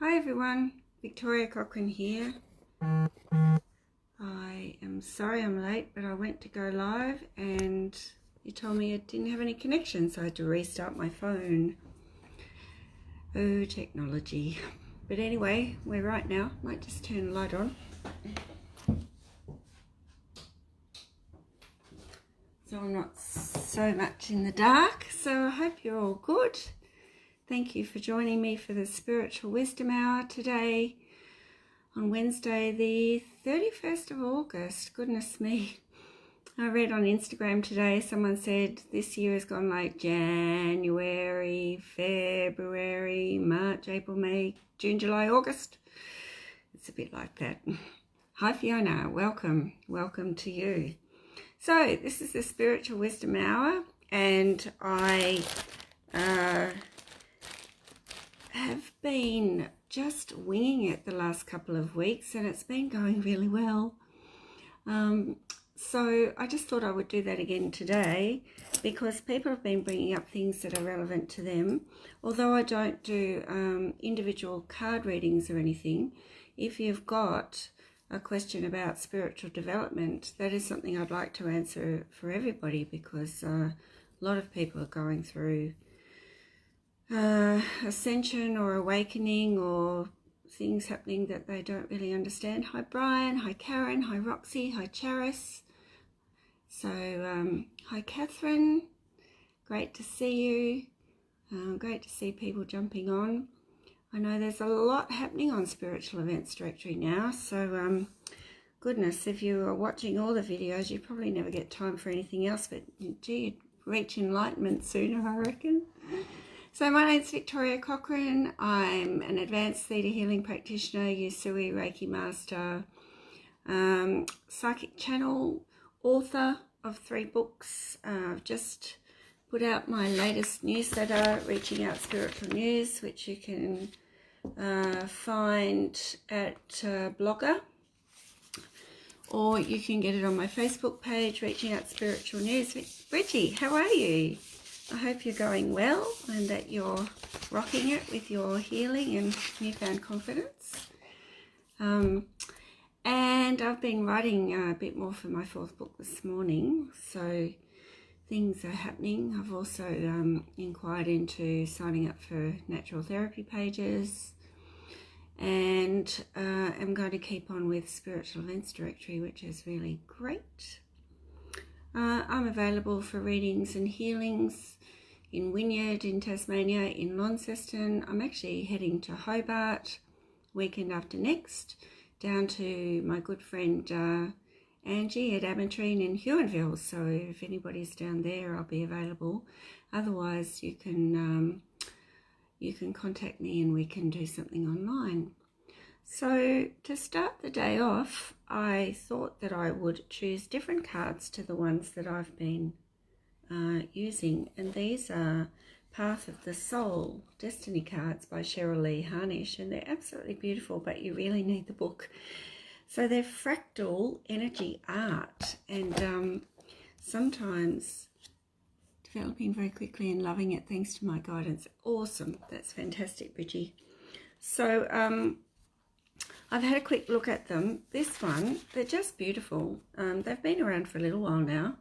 Hi everyone, Victoria Cochran here. I am sorry I'm late, but I went to go live and you told me it didn't have any connection, so I had to restart my phone. Oh, technology. But anyway, we're right now. Might just turn the light on. So I'm not so much in the dark, so I hope you're all good. Thank you for joining me for the Spiritual Wisdom Hour today on Wednesday the 31st of August. Goodness me. I read on Instagram today, someone said this year has gone like January, February, March, April, May, June, July, August. It's a bit like that. Hi Fiona, welcome to you. So this is the Spiritual Wisdom Hour, and I have been just winging it the last couple of weeks, and it's been going really well. So I just thought I would do that again today because people have been bringing up things that are relevant to them. Although I don't do individual card readings or anything, if you've got a question about spiritual development, that is something I'd like to answer for everybody, because a lot of people are going through ascension or awakening or things happening that they don't really understand. Hi Brian, hi Karen, hi Roxy, hi Charis. So hi Catherine, great to see you. Great to see people jumping on. I know there's a lot happening on Spiritual Events Directory now, so goodness, if you are watching all the videos, you probably never get time for anything else, but gee, you'd reach enlightenment sooner, I reckon. So my name's Victoria Cochran. I'm an advanced theta healing practitioner, Yusui Reiki master, psychic channel, author of 3 books. I've just put out my latest newsletter, Reaching Out Spiritual News, which you can find at Blogger, or you can get it on my Facebook page, Reaching Out Spiritual News. Bridgie, how are you? I hope you're going well and that you're rocking it with your healing and newfound confidence. And I've been writing a bit more for my 4th book this morning, so things are happening. I've also inquired into signing up for natural therapy pages, and I'm going to keep on with Spiritual Events Directory, which is really great. I'm available for readings and healings in Wynyard, in Tasmania, in Launceston. I'm actually heading to Hobart weekend after next, down to my good friend Angie at Abertreen in Huonville. So if anybody's down there, I'll be available. Otherwise, you can contact me and we can do something online. So to start the day off, I thought that I would choose different cards to the ones that I've been using, and these are Path of the Soul Destiny cards by Cheryl Lee Harnish, and they're absolutely beautiful, but you really need the book. So they're fractal energy art, and sometimes developing very quickly and loving it thanks to my guidance. Awesome. That's fantastic, Bridgie. So I've had a quick look at them. This one, they're just beautiful. They've been around for a little while now,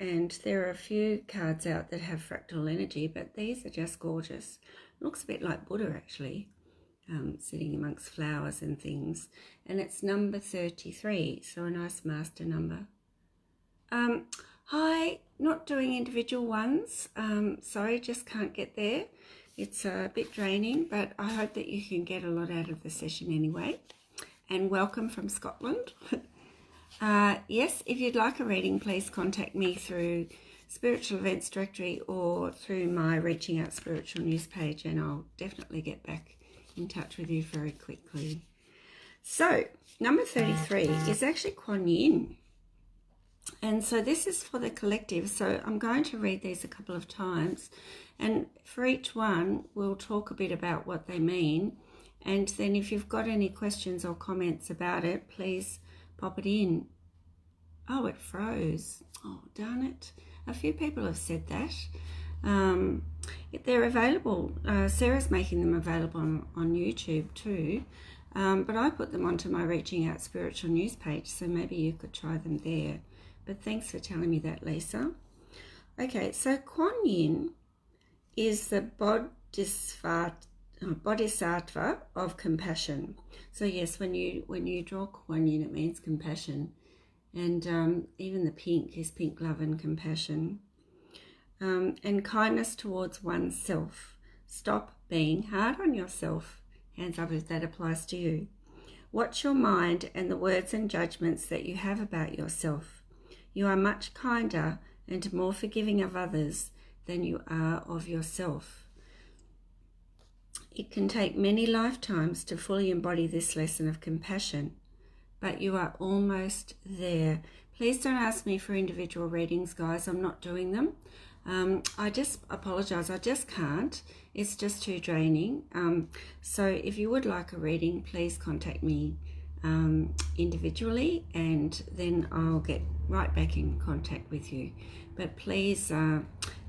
and there are a few cards out that have fractal energy, but these are just gorgeous. Looks a bit like Buddha, actually, sitting amongst flowers and things. And it's number 33, so a nice master number. Hi, not doing individual ones. Sorry, just can't get there. It's a bit draining, but I hope that you can get a lot out of the session anyway. And welcome from Scotland. Yes, if you'd like a reading, please contact me through Spiritual Events Directory or through my Reaching Out Spiritual News page, and I'll definitely get back in touch with you very quickly. So, number 33 is actually Kuan Yin. And so this is for the collective. So I'm going to read these a couple of times, and for each one we'll talk a bit about what they mean, and then if you've got any questions or comments about it, please pop it in. Oh, it froze. Oh, darn it. A few people have said that. They're available. Sarah's making them available on YouTube too, but I put them onto my Reaching Out Spiritual News page, so maybe you could try them there. But thanks for telling me that, Lisa. Okay, so Kuan Yin is the bodhisattva of compassion. So yes, when you draw Kuan Yin, it means compassion, and even the pink is pink love and compassion. And kindness towards oneself. Stop being hard on yourself. Hands up if that applies to you. Watch your mind and the words and judgments that you have about yourself. You are much kinder and more forgiving of others than you are of yourself. It can take many lifetimes to fully embody this lesson of compassion, but you are almost there. Please don't ask me for individual readings, guys. I'm not doing them. I just apologise, I just can't. It's just too draining. So if you would like a reading, please contact me individually, and then I'll get right back in contact with you. But please,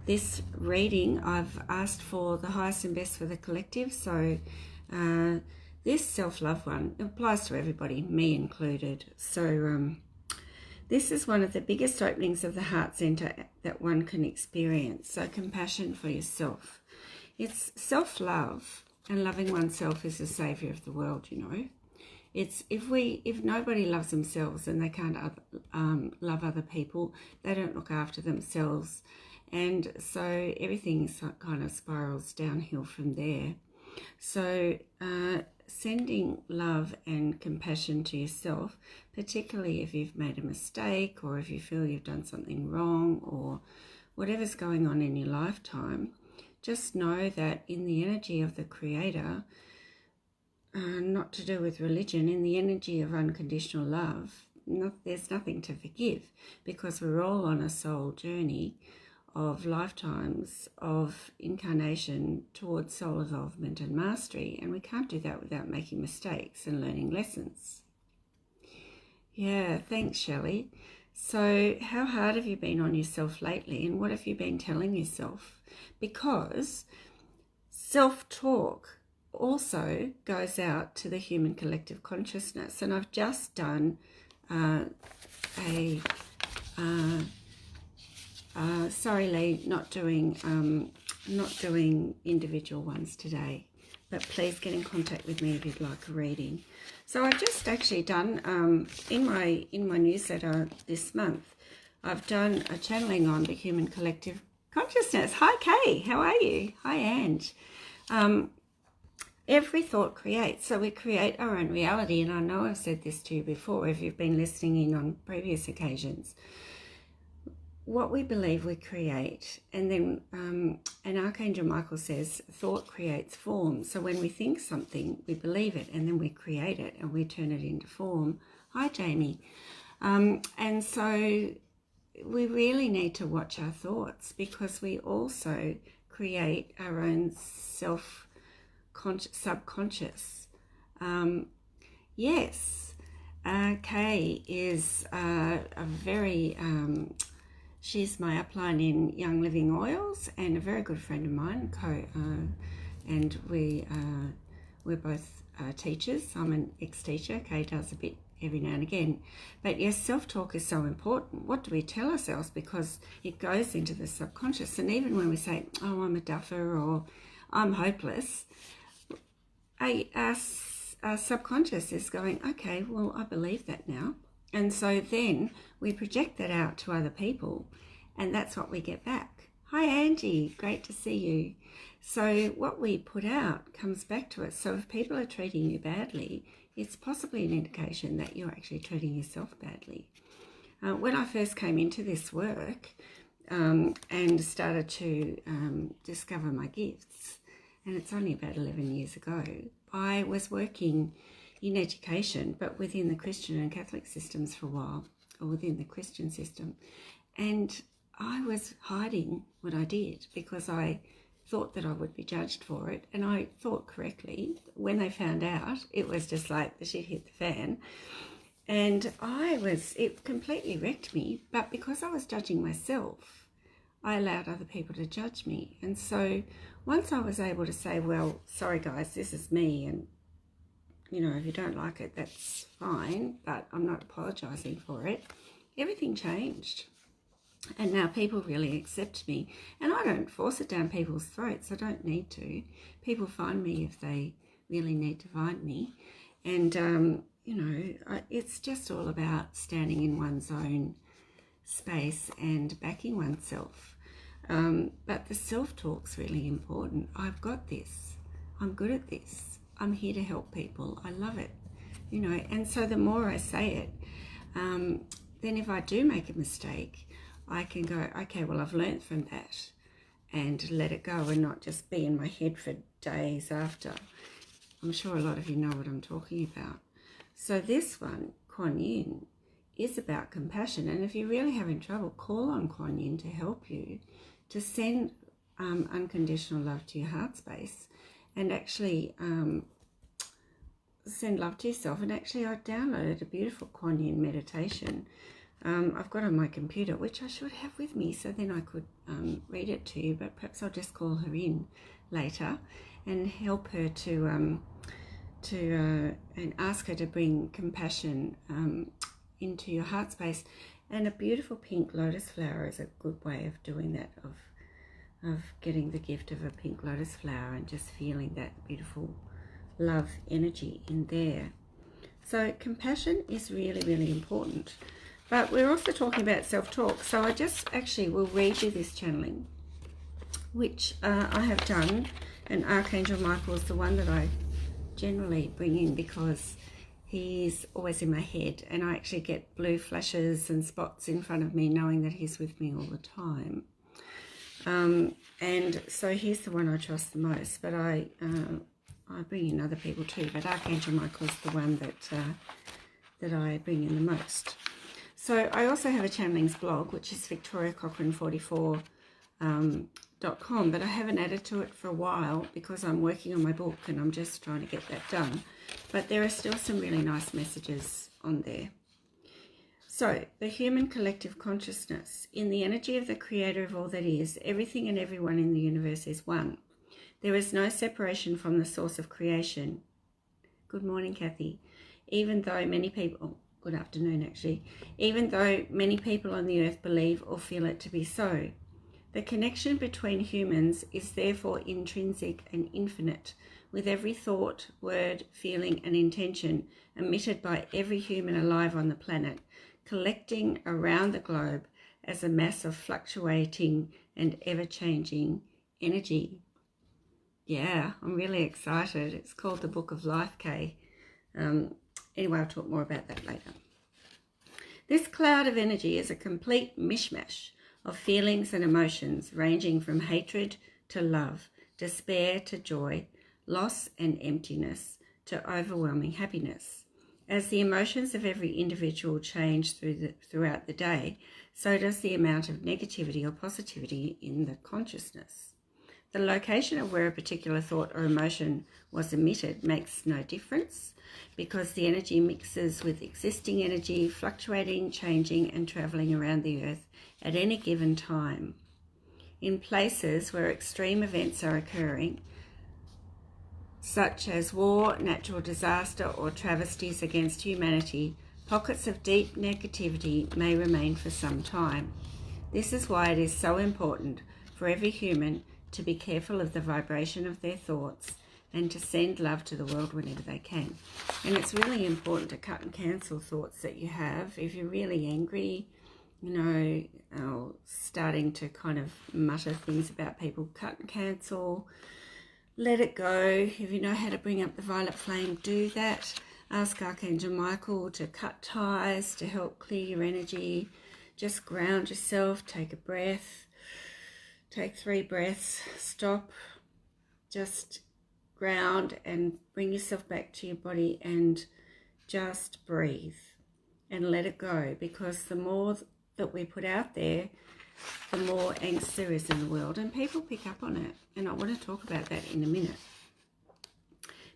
this reading, I've asked for the highest and best for the collective. So this self-love one applies to everybody, me included. So this is one of the biggest openings of the heart center that one can experience. So compassion for yourself. It's self-love, and loving oneself is the savior of the world, you know. It's if nobody loves themselves and they can't love other people, they don't look after themselves. And so everything kind of spirals downhill from there. So sending love and compassion to yourself, particularly if you've made a mistake or if you feel you've done something wrong or whatever's going on in your lifetime, just know that in the energy of the Creator, not to do with religion, in the energy of unconditional love, there's nothing to forgive, because we're all on a soul journey of lifetimes of incarnation towards soul evolvement and mastery, and we can't do that without making mistakes and learning lessons. Yeah, thanks, Shelley. So how hard have you been on yourself lately, and what have you been telling yourself? Because self-talk also goes out to the human collective consciousness, and I've just done sorry, Lee, not doing individual ones today, but please get in contact with me if you'd like a reading. So I've just actually done in my newsletter this month, I've done a channeling on the human collective consciousness. Hi, Kay, how are you? Hi, Ange. Every thought creates, so we create our own reality, and I know I've said this to you before if you've been listening in on previous occasions. What we believe we create, and then and Archangel Michael says thought creates form. So when we think something, we believe it, and then we create it and we turn it into form. Hi, Jamie. And so we really need to watch our thoughts, because we also create our own subconscious. Yes, Kay is a very... she's my upline in Young Living Oils and a very good friend of mine, and we're both teachers. I'm an ex-teacher. Kay does a bit every now and again. But yes, self-talk is so important. What do we tell ourselves? Because it goes into the subconscious. And even when we say, oh, I'm a duffer or I'm hopeless, our subconscious is going, okay, well, I believe that now. And so then we project that out to other people, and that's what we get back. Hi, Angie, great to see you. So what we put out comes back to us. So if people are treating you badly, it's possibly an indication that you're actually treating yourself badly. When I first came into this work and started to discover my gifts, and it's only about 11 years ago, I was working in education, but within the Christian and Catholic systems for a while, or within the Christian system. And I was hiding what I did because I thought that I would be judged for it. And I thought correctly. When they found out, it was just like the shit hit the fan. And it completely wrecked me. But because I was judging myself, I allowed other people to judge me. And so once I was able to say, well, sorry guys, this is me, and you know, if you don't like it, that's fine, but I'm not apologizing for it, everything changed. And now people really accept me, and I don't force it down people's throats. I don't need to. People find me if they really need to find me. And you know, it's just all about standing in one's own space and backing oneself. But the self-talk's really important. I've got this. I'm good at this. I'm here to help people. I love it. You know, and so the more I say it, then if I do make a mistake, I can go, okay, well, I've learnt from that, and let it go and not just be in my head for days after. I'm sure a lot of you know what I'm talking about. So this one, Kuan Yin, is about compassion. And if you're really having trouble, call on Kuan Yin to help you to send unconditional love to your heart space, and actually send love to yourself. And actually I downloaded a beautiful Kuan Yin meditation. I've got on my computer, which I should have with me, so then I could read it to you, but perhaps I'll just call her in later and help her to and ask her to bring compassion into your heart space. And a beautiful pink lotus flower is a good way of doing that, of getting the gift of a pink lotus flower and just feeling that beautiful love energy in there. So compassion is really, really important. But we're also talking about self-talk. So I just actually will read you this channeling, which I have done. And Archangel Michael is the one that I generally bring in because he's always in my head. And I actually get blue flashes and spots in front of me knowing that he's with me all the time. And so he's the one I trust the most. But I bring in other people too. But Archangel Michael is the one that I bring in the most. So I also have a channelings blog, which is victoriacochran44.com, but I haven't added to it for a while because I'm working on my book and I'm just trying to get that done. But there are still some really nice messages on there. So, the human collective consciousness. In the energy of the creator of all that is, everything and everyone in the universe is one. There is no separation from the source of creation. Good morning, Kathy. Even though many people... Good afternoon, actually. Even though many people on the earth believe or feel it to be so, the connection between humans is therefore intrinsic and infinite, with every thought, word, feeling, and intention emitted by every human alive on the planet, collecting around the globe as a mass of fluctuating and ever-changing energy. Yeah, I'm really excited. It's called The Book of Life, Kay. Anyway, I'll talk more about that later. This cloud of energy is a complete mishmash of feelings and emotions ranging from hatred to love, despair to joy, loss and emptiness to overwhelming happiness. As the emotions of every individual change throughout the day, so does the amount of negativity or positivity in the consciousness. The location of where a particular thought or emotion was emitted makes no difference because the energy mixes with existing energy, fluctuating, changing, and travelling around the earth at any given time. In places where extreme events are occurring, such as war, natural disaster, or travesties against humanity, pockets of deep negativity may remain for some time. This is why it is so important for every human to be careful of the vibration of their thoughts and to send love to the world whenever they can. And it's really important to cut and cancel thoughts that you have. If you're really angry, you know, starting to kind of mutter things about people, cut and cancel, let it go. If you know how to bring up the violet flame, do that. Ask Archangel Michael to cut ties, to help clear your energy. Just ground yourself, take a breath. Take 3 breaths, stop, just ground and bring yourself back to your body and just breathe and let it go, because the more that we put out there, the more angst there is in the world, and people pick up on it, and I want to talk about that in a minute.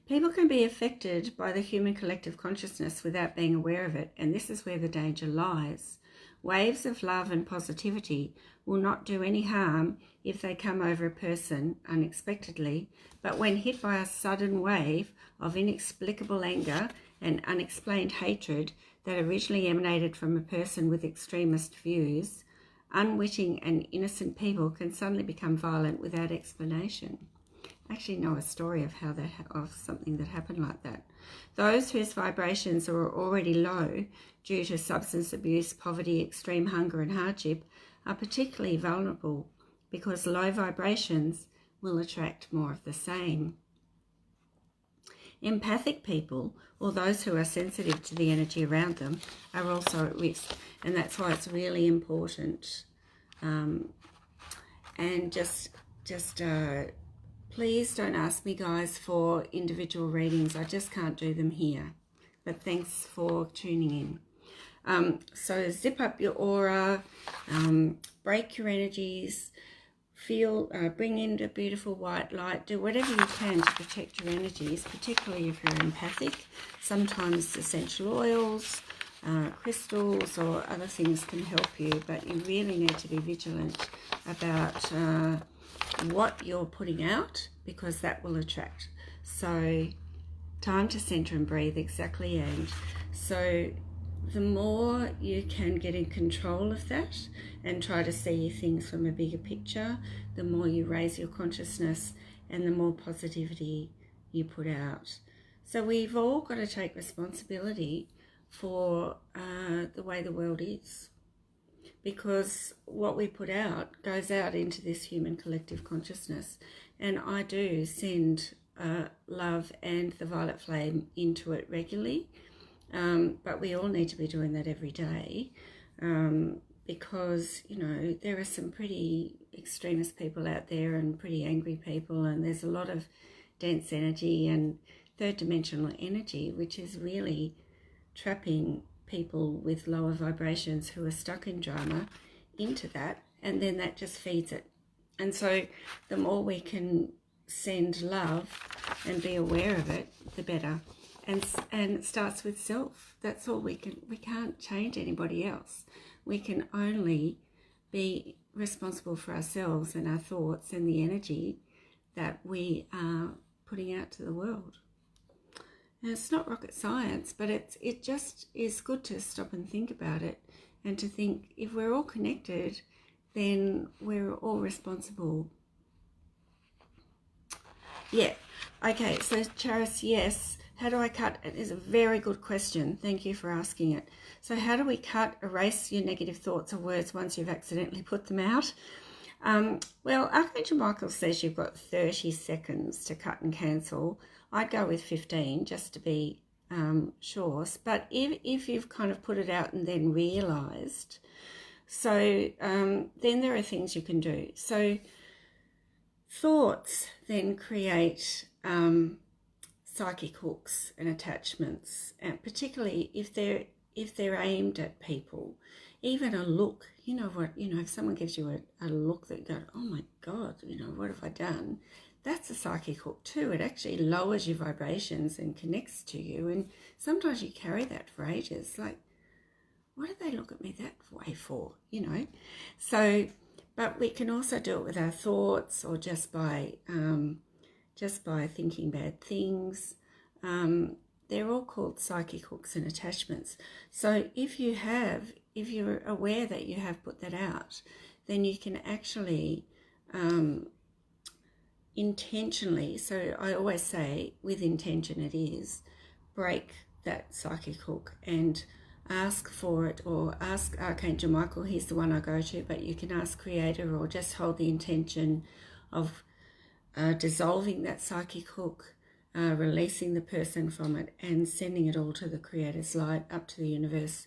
People can be affected by the human collective consciousness without being aware of it, and this is where the danger lies. Waves of love and positivity will not do any harm if they come over a person unexpectedly, but when hit by a sudden wave of inexplicable anger and unexplained hatred that originally emanated from a person with extremist views, unwitting and innocent people can suddenly become violent without explanation. I actually know a story of of something that happened like that. Those whose vibrations are already low due to substance abuse, poverty, extreme hunger and hardship are particularly vulnerable because low vibrations will attract more of the same. Empathic people, or those who are sensitive to the energy around them, are also at risk, and that's why it's really important. And just please don't ask me, guys, for individual readings. I just can't do them here. But thanks for tuning in. So zip up your aura, break your energies, bring in the beautiful white light, do whatever you can to protect your energies, particularly if you're empathic. Sometimes essential oils, crystals or other things can help you, but you really need to be vigilant about what you're putting out, because that will attract. So time to center and breathe, exactly. And so the more you can get in control of that and try to see things from a bigger picture, the more you raise your consciousness and the more positivity you put out. So we've all got to take responsibility for the way the world is, because what we put out goes out into this human collective consciousness. And I do send love and the violet flame into it regularly. But we all need to be doing that every day, because, you know, there are some pretty extremist people out there and pretty angry people, and there's a lot of dense energy and third dimensional energy, which is really trapping people with lower vibrations who are stuck in drama into that, and then that just feeds it. And so the more we can send love and be aware of it, the better. And it starts with self. That's all we can't change anybody else. We can only be responsible for ourselves and our thoughts and the energy that we are putting out to the world. And it's not rocket science, but it just is good to stop and think about it, and to think if we're all connected, then we're all responsible. Yeah. Okay, so Charis, yes. How do I cut? It is a very good question. Thank you for asking it. So how do we erase your negative thoughts or words once you've accidentally put them out? Well, Archangel Michael says you've got 30 seconds to cut and cancel. I'd go with 15 just to be sure. But if you've kind of put it out and then realised, so then there are things you can do. So thoughts then create psychic hooks and attachments, and particularly if they're aimed at people. Even a look, if someone gives you a look that you go, oh my God, what have I done? That's a psychic hook too. It actually lowers your vibrations and connects to you, and sometimes you carry that for ages. Like, what did they look at me that way for? So, but we can also do it with our thoughts, or just by thinking bad things. They're all called psychic hooks and attachments. So if you're aware that you have put that out, then you can actually intentionally, so I always say with intention it is, break that psychic hook and ask for it, or ask Archangel Michael. He's the one I go to, but you can ask Creator, or just hold the intention of dissolving that psychic hook, releasing the person from it, and sending it all to the Creator's light, up to the universe,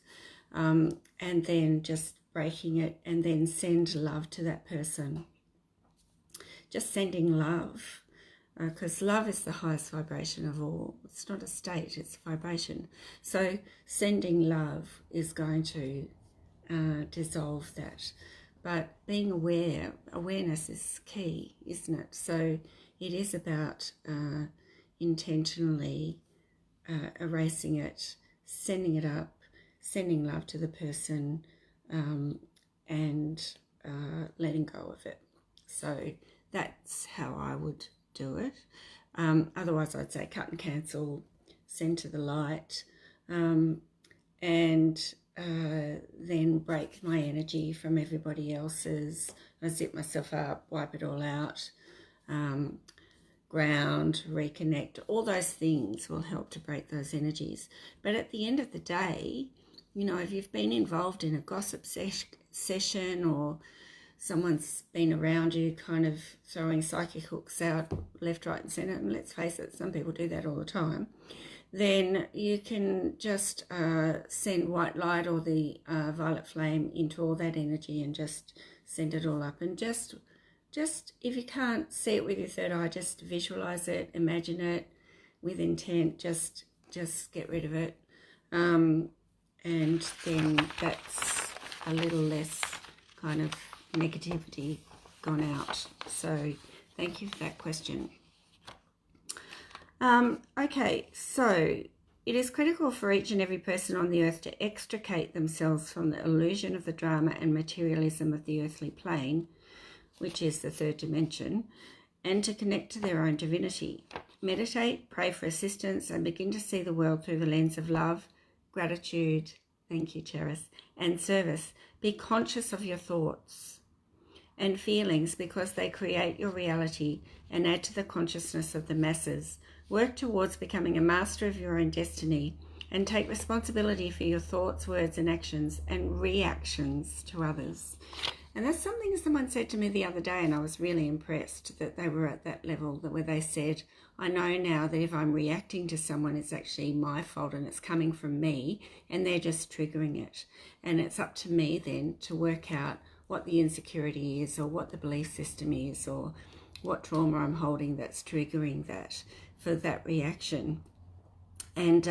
and then just breaking it, and then send love to that person. Just sending love, because love is the highest vibration of all. It's not a state, it's a vibration. So sending love is going to dissolve that. But being awareness is key, isn't it? So it is about intentionally erasing it, sending it up, sending love to the person, and letting go of it. So that's how I would do it. Otherwise, I'd say cut and cancel, send to the light, and then break my energy from everybody else's. I zip myself up, wipe it all out, ground, reconnect. All those things will help to break those energies. But at the end of the day, you know, if you've been involved in a gossip session, or someone's been around you kind of throwing psychic hooks out left, right and centre, and let's face it, some people do that all the time, then you can just send white light or the violet flame into all that energy and just send it all up. And just if you can't see it with your third eye, just visualize it, imagine it with intent, just get rid of it. And then that's a little less kind of negativity gone out. So thank you for that question. Okay, so it is critical for each and every person on the earth to extricate themselves from the illusion of the drama and materialism of the earthly plane, which is the third dimension, and to connect to their own divinity. Meditate, pray for assistance, and begin to see the world through the lens of love, gratitude, thank you, Cheris, and service. Be conscious of your thoughts and feelings because they create your reality and add to the consciousness of the masses. Work towards becoming a master of your own destiny and take responsibility for your thoughts, words, and actions and reactions to others. And that's something someone said to me the other day, and I was really impressed that they were at that level where they said, I know now that if I'm reacting to someone, it's actually my fault and it's coming from me, and they're just triggering it. And it's up to me then to work out what the insecurity is, or what the belief system is, or what trauma I'm holding that's triggering that for that reaction. And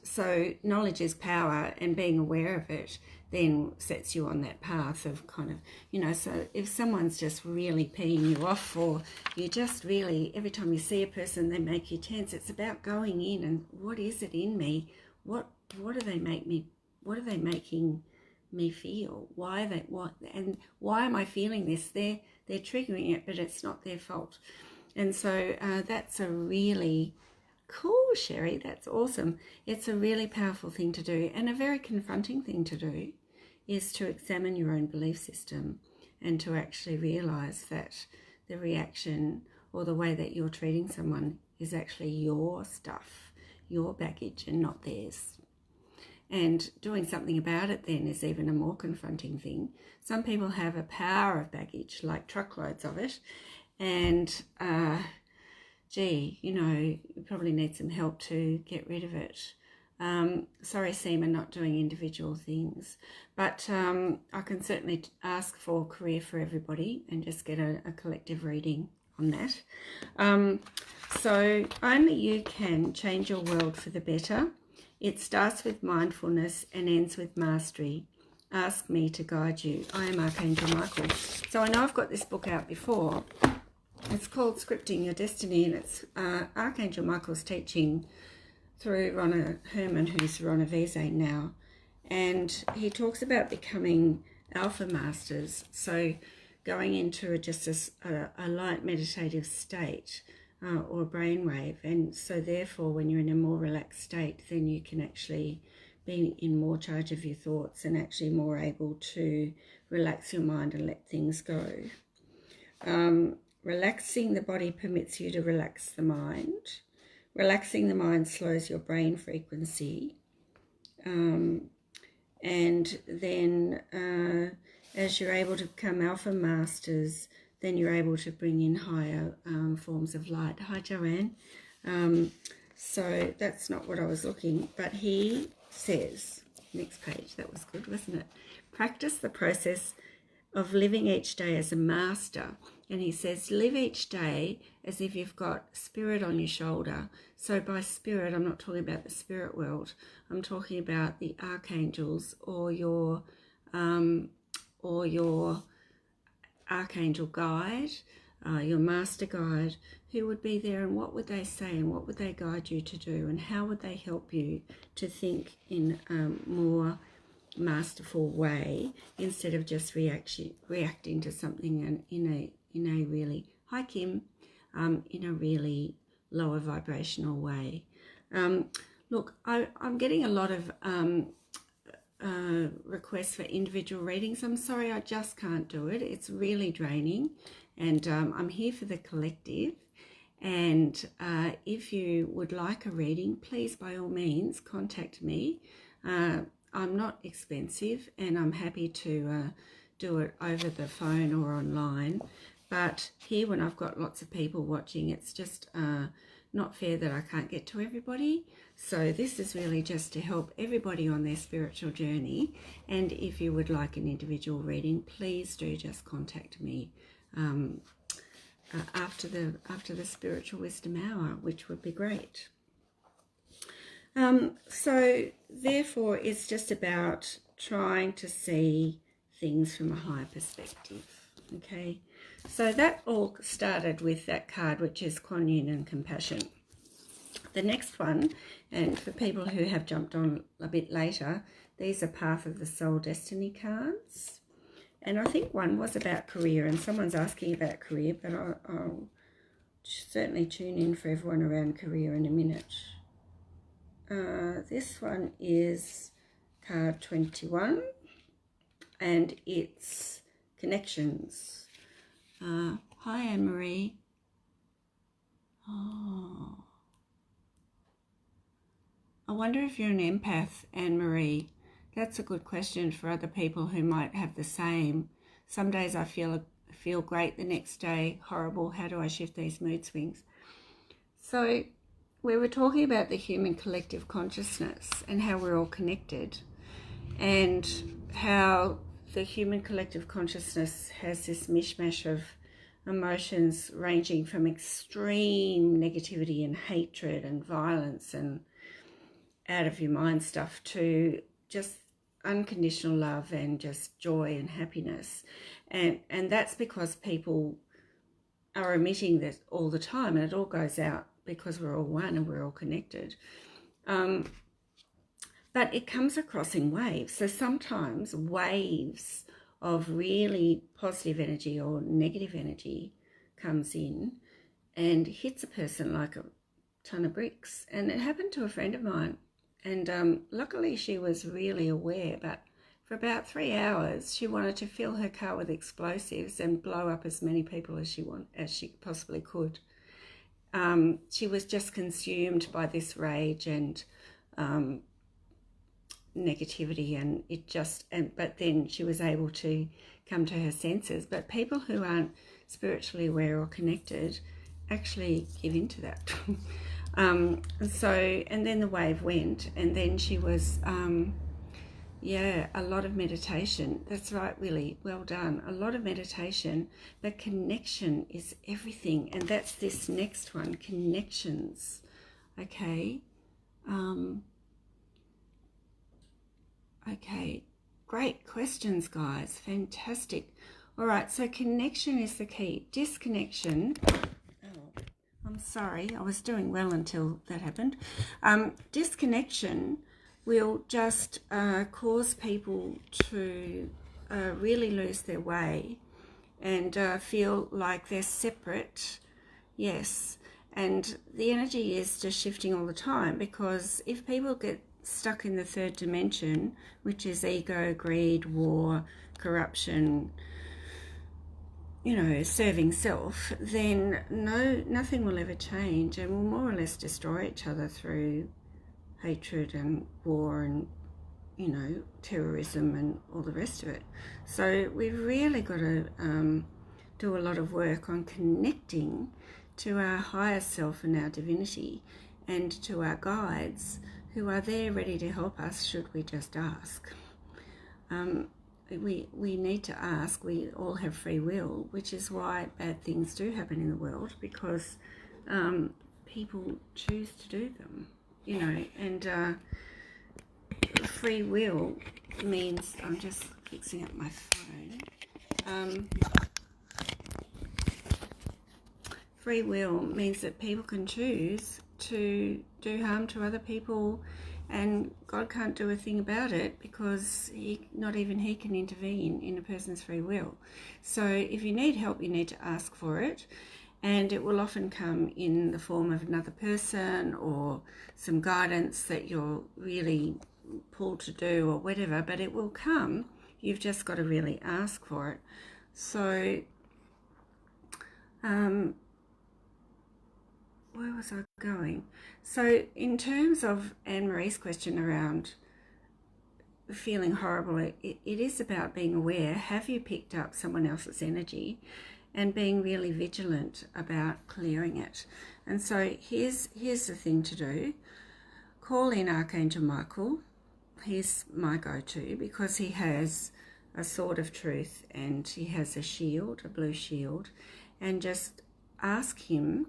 so knowledge is power, and being aware of it then sets you on that path of kind of, you know, so if someone's just really peeing you off, or you just really, every time you see a person, they make you tense, it's about going in and what is it in me? What do they make me, what are they making me feel? Why am I feeling this? They're triggering it, but it's not their fault. And so that's a really cool, Sherry, that's awesome. It's a really powerful thing to do, and a very confronting thing to do, is to examine your own belief system and to actually realize that the reaction or the way that you're treating someone is actually your stuff, your baggage, and not theirs. And doing something about it then is even a more confronting thing. Some people have a power of baggage, like truckloads of it, and gee, you know, you probably need some help to get rid of it. Sorry, Seema, not doing individual things, but I can certainly ask for career for everybody and just get a collective reading on that. So only you can change your world for the better. It starts with mindfulness and ends with mastery. Ask me to guide you. I am Archangel Michael. So I know I've got this book out before. It's called Scripting Your Destiny, and it's Archangel Michael's teaching through Ronna Herman, who's Ronna Vise now. And he talks about becoming alpha masters, so going into just a light meditative state or brainwave. And so therefore, when you're in a more relaxed state, then you can actually be in more charge of your thoughts and actually more able to relax your mind and let things go. Relaxing the body permits you to relax the mind. Relaxing the mind slows your brain frequency. And then as you're able to become alpha masters, then you're able to bring in higher forms of light. Hi, Joanne. So that's not what I was looking, but he says, next page, that was good, wasn't it? Practice the process of living each day as a master. And he says, live each day as if you've got spirit on your shoulder. So by spirit, I'm not talking about the spirit world. I'm talking about the archangels or your archangel guide, your master guide, who would be there, and what would they say, and what would they guide you to do, and how would they help you to think in more masterful way, instead of just reacting to something in a really, hi Kim, in a really lower vibrational way. Look, I'm getting a lot of requests for individual readings. I'm sorry, I just can't do it. It's really draining, and I'm here for the collective. And if you would like a reading, please by all means contact me. I'm not expensive, and I'm happy to do it over the phone or online. But here, when I've got lots of people watching, it's just not fair that I can't get to everybody. So this is really just to help everybody on their spiritual journey. And if you would like an individual reading, please do just contact me after the Spiritual Wisdom Hour, which would be great. So therefore, it's just about trying to see things from a higher perspective. Okay, so that all started with that card, which is Kuan Yin and compassion. The next one, and for people who have jumped on a bit later, these are Path of the Soul Destiny cards. And I think one was about career, and someone's asking about career, but I'll certainly tune in for everyone around career in a minute. This one is card 21, and it's connections. Hi, Anne-Marie. Oh, I wonder if you're an empath, Anne-Marie. That's a good question for other people who might have the same. Some days I feel great, the next day horrible. How do I shift these mood swings? So we were talking about the human collective consciousness and how we're all connected, and how the human collective consciousness has this mishmash of emotions ranging from extreme negativity and hatred and violence and out of your mind stuff to just unconditional love and just joy and happiness. And that's because people are emitting this all the time, and it all goes out because we're all one and we're all connected. But it comes across in waves. So sometimes waves of really positive energy or negative energy comes in and hits a person like a ton of bricks. And it happened to a friend of mine. And luckily she was really aware, but for about 3 hours she wanted to fill her car with explosives and blow up as many people as she possibly could. She was just consumed by this rage and negativity, and but then she was able to come to her senses. But people who aren't spiritually aware or connected actually give into that. And then the wave went, and then she was a lot of meditation. That's right, Willie, well done. A lot of meditation, but connection is everything, and that's this next one, connections. Okay. Okay, great questions, guys. Fantastic. All right, so connection is the key. Disconnection. Oh, I'm sorry, I was doing well until that happened. Disconnection will just cause people to really lose their way and feel like they're separate. Yes, and the energy is just shifting all the time, because if people get stuck in the third dimension, which is ego, greed, war, corruption, serving self, then nothing will ever change, and we'll more or less destroy each other through hatred and war and terrorism and all the rest of it. So we've really got to do a lot of work on connecting to our higher self and our divinity, and to our guides who are there ready to help us should we just ask. We need to ask. We all have free will, which is why bad things do happen in the world, because people choose to do them, and free will means, I'm just fixing up my phone. Free will means that people can choose to do harm to other people, and God can't do a thing about it because not even he can intervene in a person's free will. So if you need help, you need to ask for it, and it will often come in the form of another person or some guidance that you're really pulled to do or whatever, but it will come. You've just got to really ask for it. So where was I going? So in terms of Anne-Marie's question around feeling horrible, it is about being aware. Have you picked up someone else's energy? And being really vigilant about clearing it. And so here's the thing to do. Call in Archangel Michael. He's my go-to because he has a sword of truth and he has a shield, a blue shield, and just ask him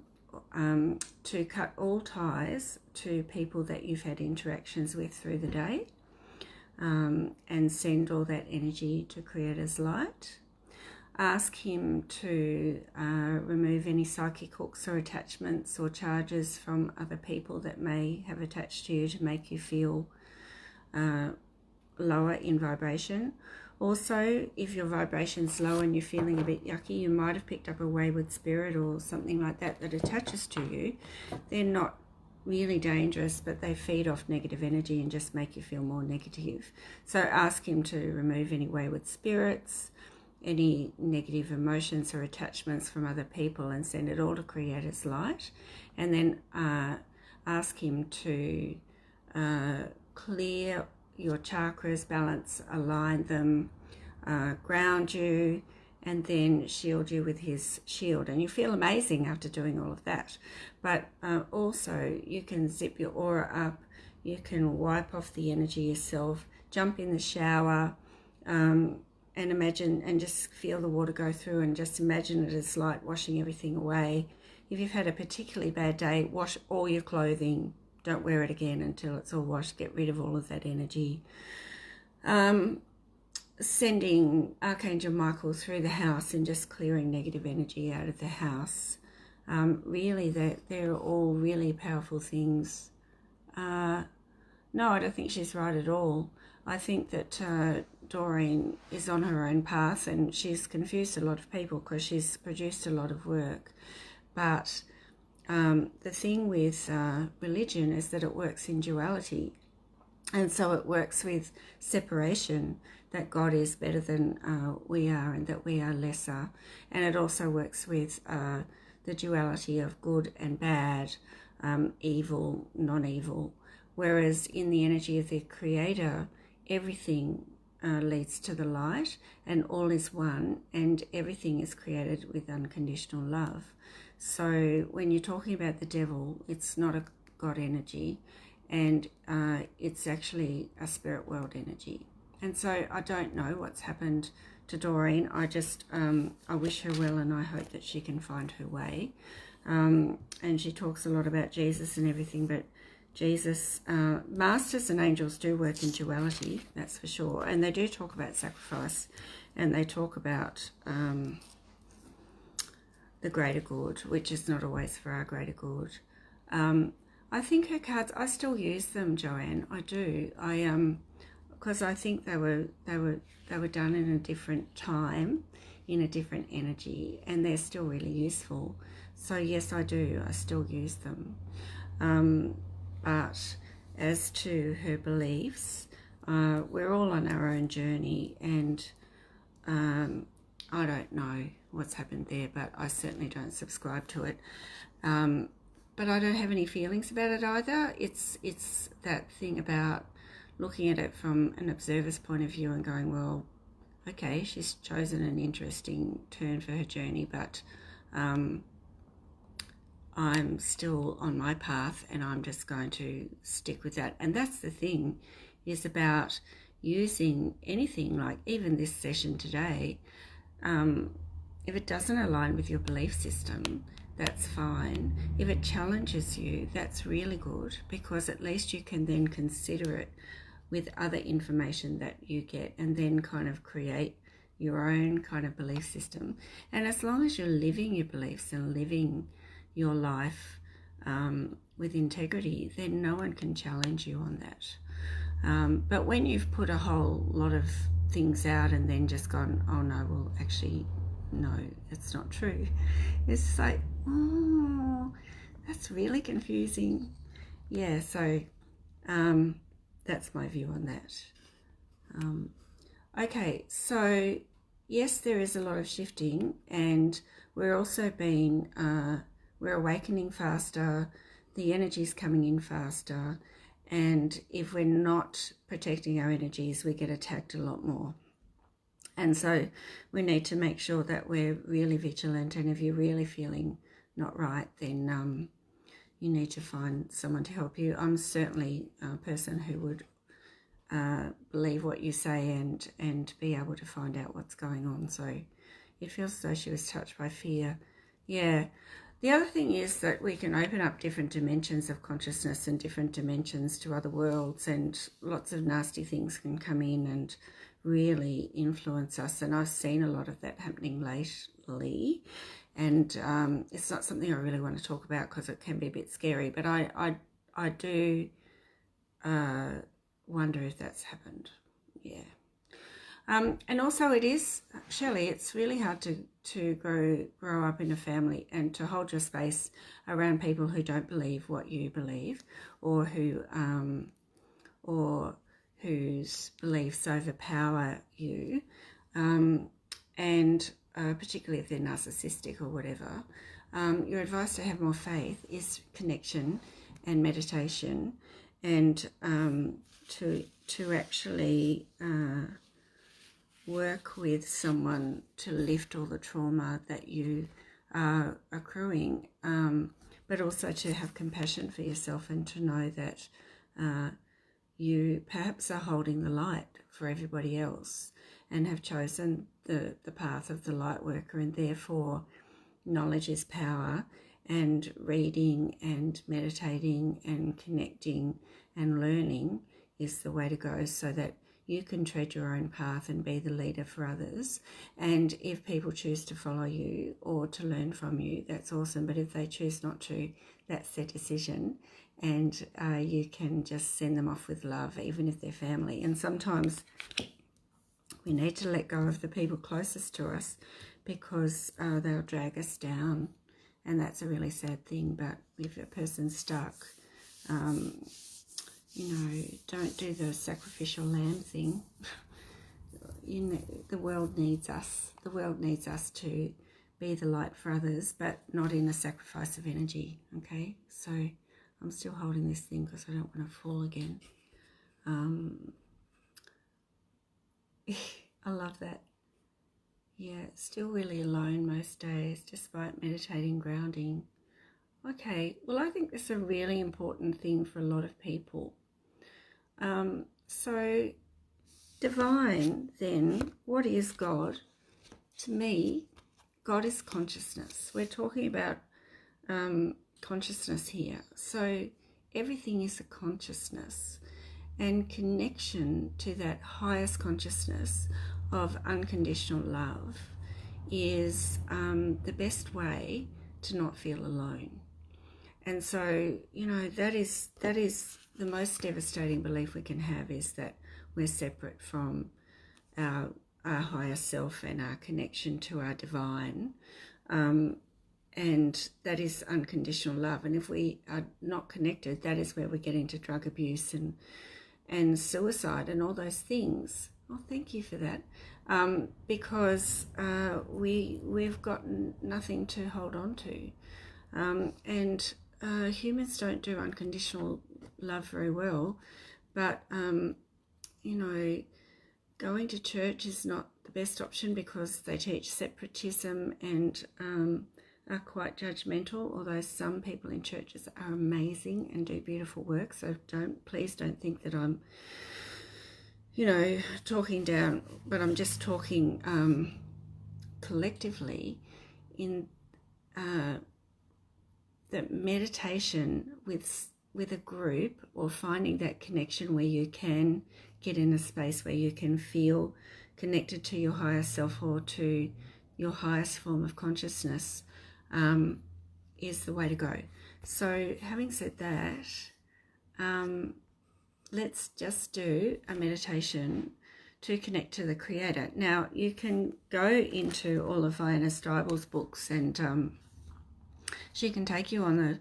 to cut all ties to people that you've had interactions with through the day, and send all that energy to Creator's light. Ask him to remove any psychic hooks or attachments or charges from other people that may have attached to you to make you feel lower in vibration. Also, if your vibration's low and you're feeling a bit yucky, you might have picked up a wayward spirit or something like that that attaches to you. They're not really dangerous, but they feed off negative energy and just make you feel more negative. So ask him to remove any wayward spirits, any negative emotions or attachments from other people, and send it all to Creator's light. And then ask him to clear your chakras, balance, align them, ground you, and then shield you with his shield. And you feel amazing after doing all of that. But also you can zip your aura up, you can wipe off the energy yourself, jump in the shower, and imagine and just feel the water go through, and just imagine it as light washing everything away. If you've had a particularly bad day, wash all your clothing. Don't wear it again until it's all washed. Get rid of all of that energy. Sending Archangel Michael through the house and just clearing negative energy out of the house. Really, they're all really powerful things. No, I don't think she's right at all. I think that Doreen is on her own path, and she's confused a lot of people because she's produced a lot of work. But the thing with religion is that it works in duality, and so it works with separation, that God is better than we are and that we are lesser, and it also works with the duality of good and bad, evil, non-evil, whereas in the energy of the Creator, everything leads to the light, and all is one, and everything is created with unconditional love. So when you're talking about the devil, it's not a God energy, and it's actually a spirit world energy. And so I don't know what's happened to Doreen. I just I wish her well, and I hope that she can find her way. And she talks a lot about Jesus and everything, but Jesus, masters and angels do work in duality, that's for sure. And they do talk about sacrifice, and they talk about the greater good, which is not always for our greater good. I think her cards, I still use them, Joanne. I do. Because I think they were done in a different time, in a different energy, and they're still really useful. So yes, I do. I still use them. But as to her beliefs, we're all on our own journey, and I don't know what's happened there, but I certainly don't subscribe to it. But I don't have any feelings about it either. It's that thing about looking at it from an observer's point of view and going, well, okay, she's chosen an interesting turn for her journey, but I'm still on my path, and I'm just going to stick with that. And that's the thing, is about using anything, like even this session today. If it doesn't align with your belief system, that's fine. If it challenges you, that's really good, because at least you can then consider it with other information that you get, and then kind of create your own kind of belief system. And as long as you're living your beliefs and living your life with integrity, then no one can challenge you on that. But when you've put a whole lot of things out and then just gone, oh no, well actually no, it's not true, it's like, oh, that's really confusing. Yeah, so that's my view on that. Okay, so yes, there is a lot of shifting, and we're also we're awakening faster, the energy's coming in faster, and if we're not protecting our energies, we get attacked a lot more. And so we need to make sure that we're really vigilant, and if you're really feeling not right, then you need to find someone to help you. I'm certainly a person who would believe what you say and be able to find out what's going on. So it feels as though she was touched by fear. Yeah. The other thing is that we can open up different dimensions of consciousness and different dimensions to other worlds, and lots of nasty things can come in and really influence us. And I've seen a lot of that happening lately. And it's not something I really want to talk about because it can be a bit scary, but I do wonder if that's happened. Yeah. And also it is, Shelley, it's really hard to grow up in a family and to hold your space around people who don't believe what you believe, or whose beliefs overpower you, and particularly if they're narcissistic or whatever. Your advice to have more faith is connection and meditation, and to actually work with someone to lift all the trauma that you are accruing, but also to have compassion for yourself and to know that you perhaps are holding the light for everybody else and have chosen the path of the light worker, and therefore knowledge is power, and reading and meditating and connecting and learning is the way to go, so that you can tread your own path and be the leader for others. And if people choose to follow you or to learn from you, that's awesome. But if they choose not to, that's their decision. And you can just send them off with love, even if they're family. And sometimes we need to let go of the people closest to us because they'll drag us down. And that's a really sad thing. But if a person's stuck, don't do the sacrificial lamb thing. The world needs us. The world needs us to be the light for others, but not in a sacrifice of energy, okay? So I'm still holding this thing because I don't want to fall again. I love that. Yeah, still really alone most days, despite meditating, grounding. Okay, well, I think that's a really important thing for a lot of people. So divine, then, what is God? To me, God is consciousness. We're talking about consciousness here. So everything is a consciousness, and connection to that highest consciousness of unconditional love is the best way to not feel alone. And so, that is the most devastating belief we can have, is that we're separate from our higher self and our connection to our divine. And that is unconditional love. And if we are not connected, that is where we get into drug abuse and suicide and all those things. Oh, thank you for that. Because we've got nothing to hold on to. And humans don't do unconditional love very well, but going to church is not the best option because they teach separatism and are quite judgmental, although some people in churches are amazing and do beautiful work. So please don't think that I'm talking down, but I'm just talking collectively in that meditation with a group, or finding that connection where you can get in a space where you can feel connected to your higher self or to your highest form of consciousness, is the way to go. So having said that, let's just do a meditation to connect to the Creator. Now, you can go into all of Vienna Steibel's books, and she can take you on the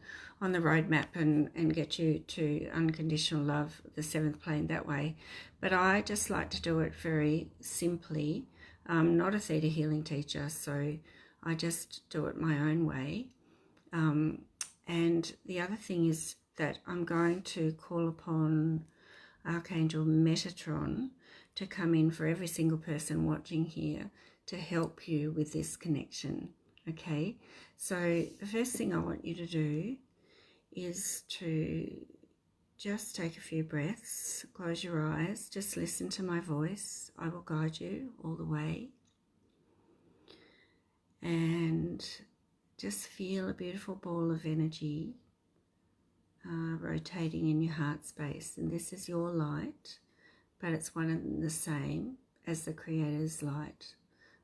roadmap and get you to unconditional love, the seventh plane, that way. But I just like to do it very simply. I'm not a theta healing teacher, so I just do it my own way. And the other thing is that I'm going to call upon Archangel Metatron to come in for every single person watching here to help you with this connection. Okay, so the first thing I want you to do is to just take a few breaths, close your eyes, just listen to my voice. I will guide you all the way. And just feel a beautiful ball of energy rotating in your heart space. And this is your light, but it's one and the same as the Creator's light.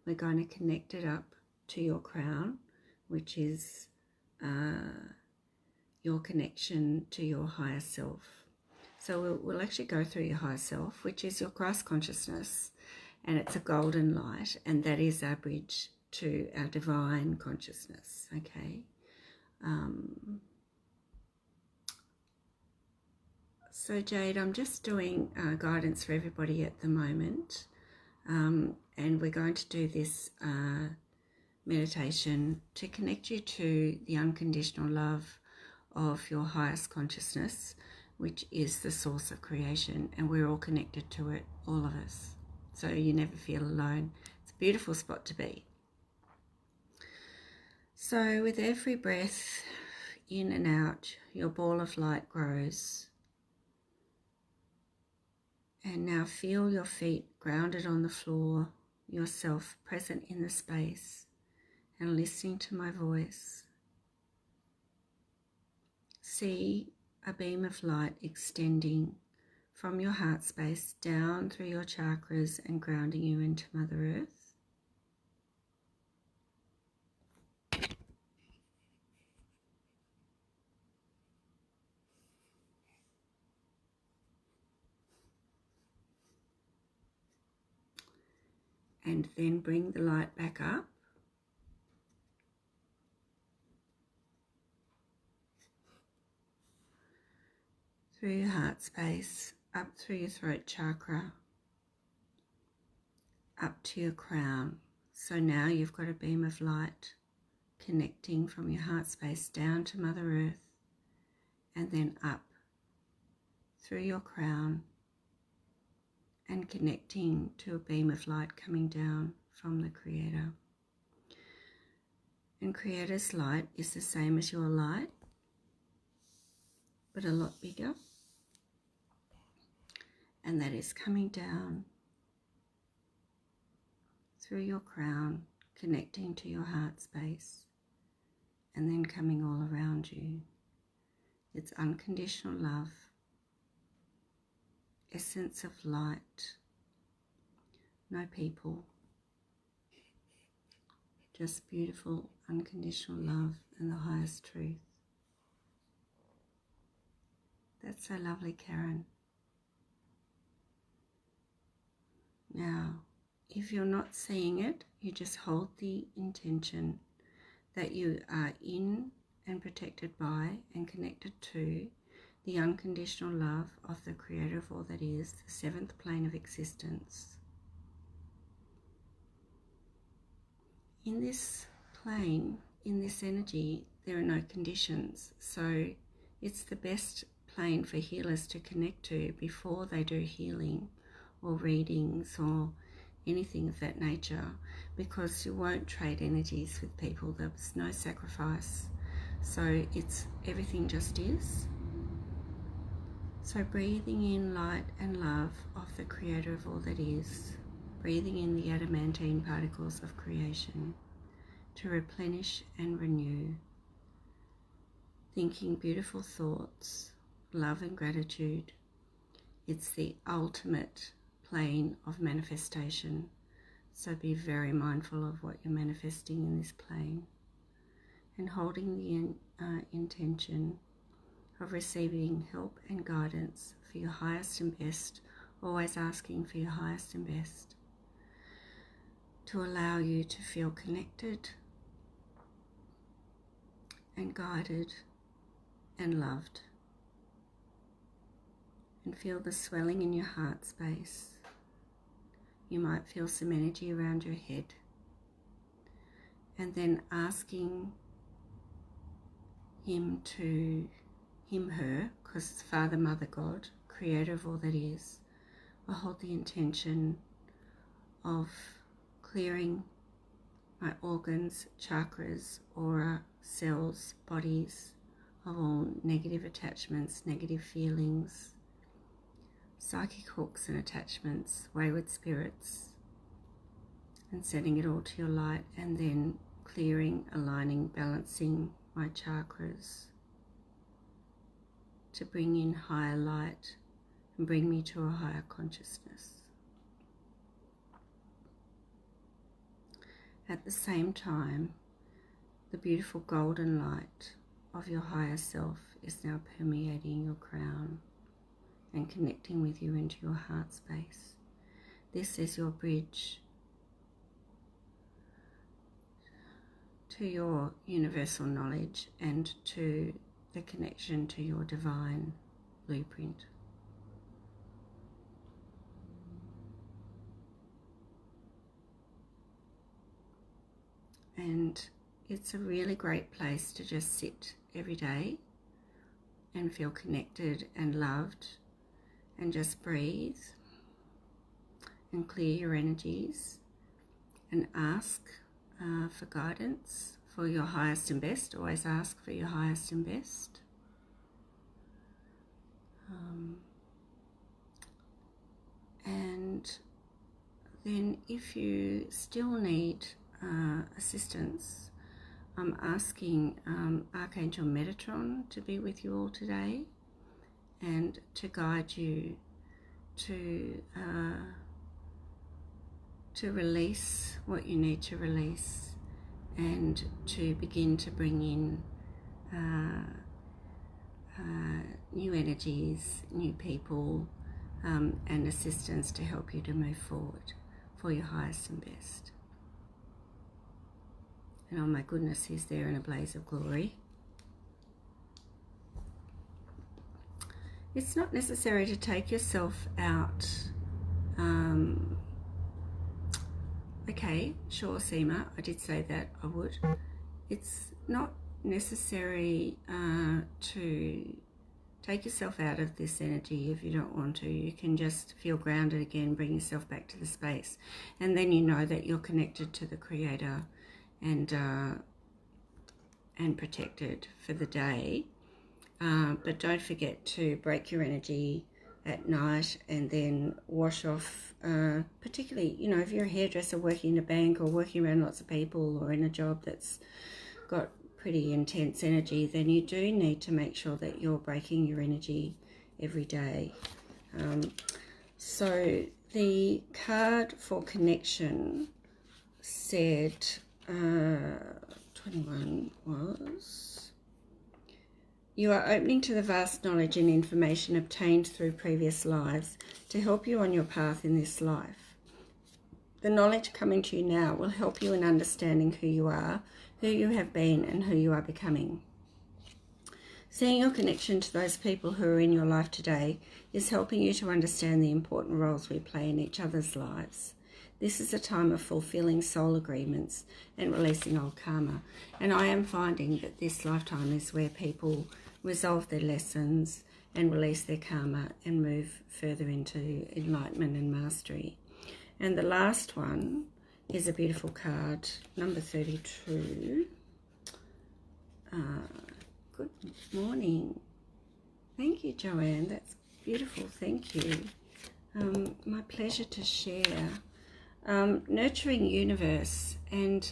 We're going to connect it up to your crown, which is your connection to your higher self. So we'll actually go through your higher self, which is your Christ consciousness, and it's a golden light, and that is our bridge to our divine consciousness. Okay. So Jade, I'm just doing guidance for everybody at the moment, and we're going to do this meditation to connect you to the unconditional love of your highest consciousness, which is the source of creation, and we're all connected to it, all of us. So you never feel alone. It's a beautiful spot to be. So with every breath in and out, your ball of light grows. And now feel your feet grounded on the floor, yourself present in the space, and listening to my voice. See a beam of light extending from your heart space down through your chakras and grounding you into Mother Earth. And then bring the light back up. Through your heart space, up through your throat chakra, up to your crown. So now you've got a beam of light connecting from your heart space down to Mother Earth, and then up through your crown and connecting to a beam of light coming down from the Creator. And Creator's light is the same as your light, but a lot bigger. And that is coming down through your crown, connecting to your heart space, and then coming all around you. It's unconditional love, essence of light, no people, just beautiful unconditional love and the highest truth. That's so lovely, Karen. Now, if you're not seeing it, you just hold the intention that you are in and protected by and connected to the unconditional love of the Creator of all that is, the seventh plane of existence. In this plane, in this energy, there are no conditions, so it's the best plane for healers to connect to before they do healing or readings or anything of that nature, because you won't trade energies with people. There's no sacrifice, so it's everything just is. So breathing in light and love of the Creator of all that is, breathing in the adamantine particles of creation to replenish and renew, thinking beautiful thoughts, love and gratitude. It's the ultimate plane of manifestation, so be very mindful of what you're manifesting in this plane. and holding the intention of receiving help and guidance for your highest and best, always asking for your highest and best, to allow you to feel connected and guided and loved, and feel the swelling in your heart space. You might feel some energy around your head, and then asking him, her, because it's Father, Mother, God, creator of all that is. I hold the intention of clearing my organs, chakras, aura, cells, bodies of all negative attachments, negative feelings, psychic hooks and attachments, wayward spirits, and setting it all to your light, and then clearing, aligning, balancing my chakras to bring in higher light and bring me to a higher consciousness. At the same time, the beautiful golden light of your higher self is now permeating your crown and connecting with you into your heart space. This is your bridge to your universal knowledge and to the connection to your divine blueprint. And it's a really great place to just sit every day and feel connected and loved, and just breathe and clear your energies and ask for guidance for your highest and best. Always ask for your highest and best. And then if you still need assistance, I'm asking Archangel Metatron to be with you all today and to guide you to release what you need to release, and to begin to bring in new energies, new people, and assistance to help you to move forward for your highest and best. And oh my goodness, he's there in a blaze of glory. It's not necessary to take yourself out. Okay, sure, Seema, I did say that I would. It's not necessary to take yourself out of this energy if you don't want to. You can just feel grounded again, bring yourself back to the space, and then you know that you're connected to the Creator and protected for the day. But don't forget to break your energy at night and then wash off, particularly, you know, if you're a hairdresser working in a bank or working around lots of people or in a job that's got pretty intense energy, then you do need to make sure that you're breaking your energy every day. So the card for connection said 21 was: you are opening to the vast knowledge and information obtained through previous lives to help you on your path in this life. The knowledge coming to you now will help you in understanding who you are, who you have been, and who you are becoming. Seeing your connection to those people who are in your life today is helping you to understand the important roles we play in each other's lives. This is a time of fulfilling soul agreements and releasing old karma. And I am finding that this lifetime is where people resolve their lessons and release their karma and move further into enlightenment and mastery. And the last one is a beautiful card, number 32. Good morning. Thank you, Joanne. That's beautiful. Thank you. My pleasure to share. Nurturing universe, and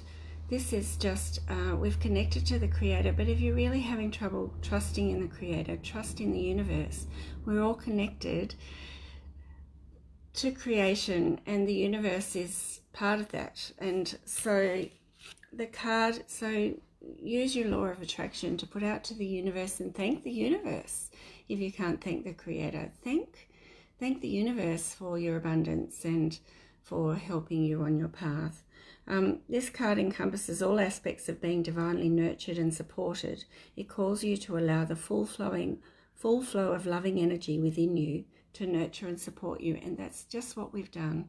this is just we've connected to the Creator, but if you're really having trouble trusting in the Creator, trust in the universe. We're all connected to creation, and the universe is part of that. And so the card, so use your law of attraction to put out to the universe and thank the universe. If you can't thank the Creator, thank the universe for your abundance and for helping you on your path. This card encompasses all aspects of being divinely nurtured and supported. It calls you to allow the full flow of loving energy within you to nurture and support you. And that's just what we've done.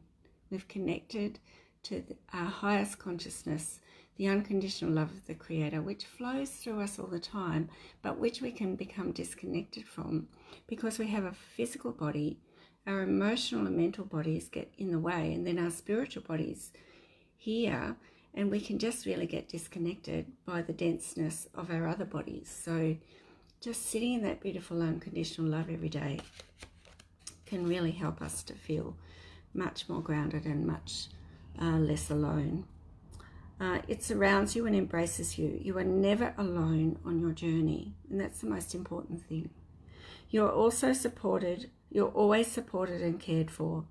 We've connected to our highest consciousness, the unconditional love of the Creator, which flows through us all the time, but which we can become disconnected from because we have a physical body. Our emotional and mental bodies get in the way, and then our spiritual bodies here, and we can just really get disconnected by the denseness of our other bodies. So just sitting in that beautiful unconditional love every day can really help us to feel much more grounded and much less alone. It surrounds you and embraces you. You are never alone on your journey, and that's the most important thing. You're also supported. You're always supported and cared for.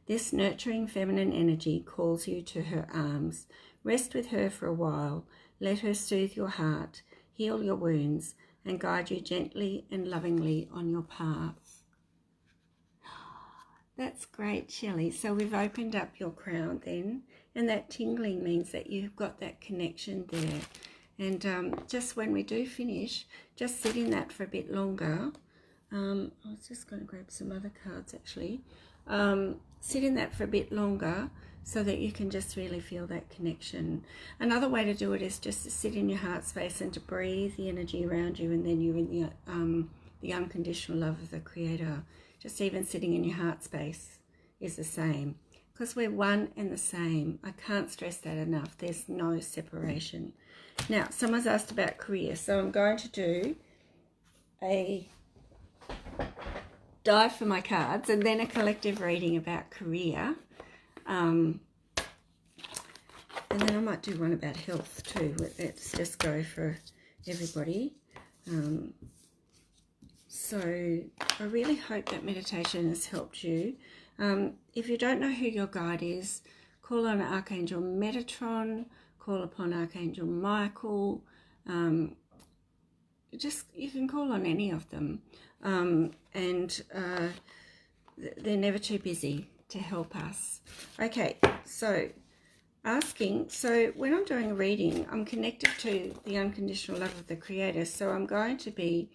This nurturing feminine energy calls you to her arms. Rest with her for a while. Let her soothe your heart, heal your wounds, and guide you gently and lovingly on your path. That's great, Shelley. So we've opened up your crown then, and that tingling means that you've got that connection there. And just when we do finish, just sit in that for a bit longer. I was just going to grab some other cards actually. Sit in that for a bit longer so that you can just really feel that connection. Another way to do it is just to sit in your heart space and to breathe the energy around you, and then you're in the unconditional love of the Creator. Just even sitting in your heart space is the same, because we're one and the same. I can't stress that enough. There's no separation. Now, someone's asked about career, so I'm going to do a dive for my cards and then a collective reading about career. And then I might do one about health too. Let's just go for everybody. So I really hope that meditation has helped you. If you don't know who your guide is, call on Archangel Metatron, call upon Archangel Michael. You can call on any of them. And they're never too busy to help us. Okay, so when I'm doing a reading, I'm connected to the unconditional love of the Creator, so I'm going to be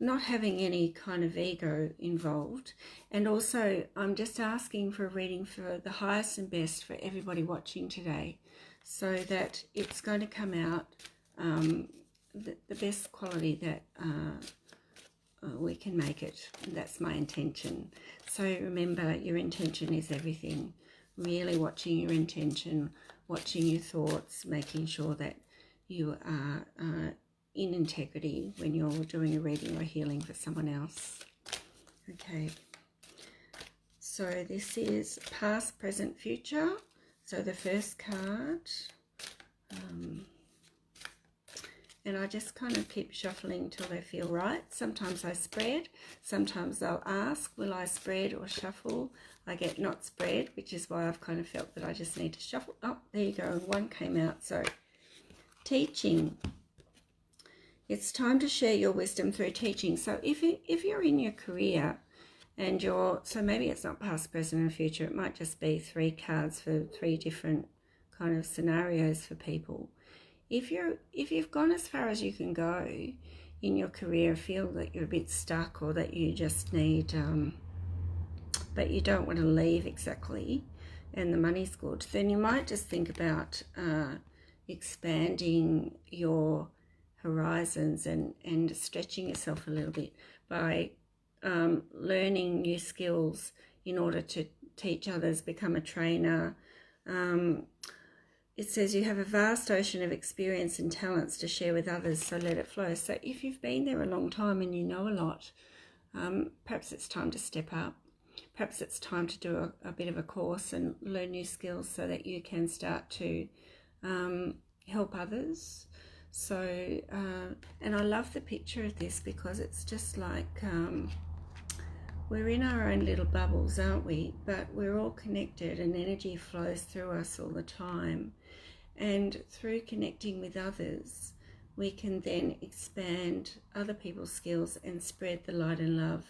not having any kind of ego involved, and also I'm just asking for a reading for the highest and best for everybody watching today, so that it's going to come out the best quality that we can make it. And that's my intention. So remember, your intention is everything. Really watching your intention, watching your thoughts, making sure that you are in integrity when you're doing a reading or healing for someone else. Okay, so this is past, present, future. So the first card, and I just kind of keep shuffling till they feel right. Sometimes I spread, sometimes they'll ask, will I spread or shuffle? I get not spread, which is why I've kind of felt that I just need to shuffle. Oh, there you go, one came out. So teaching. It's time to share your wisdom through teaching. So if you're in your career and so maybe it's not past, present and future, it might just be 3 cards for 3 different kind of scenarios for people. If you've gone as far as you can go in your career, feel that you're a bit stuck, or that you just need, but you don't want to leave exactly, and the money's good, then you might just think about expanding your horizons and stretching yourself a little bit by learning new skills in order to teach others, become a trainer. It says you have a vast ocean of experience and talents to share with others, so let it flow. So if you've been there a long time and you know a lot, perhaps it's time to step up. Perhaps it's time to do a bit of a course and learn new skills so that you can start to help others. So, and I love the picture of this because it's just like we're in our own little bubbles, aren't we? But we're all connected and energy flows through us all the time. And through connecting with others, we can then expand other people's skills and spread the light and love.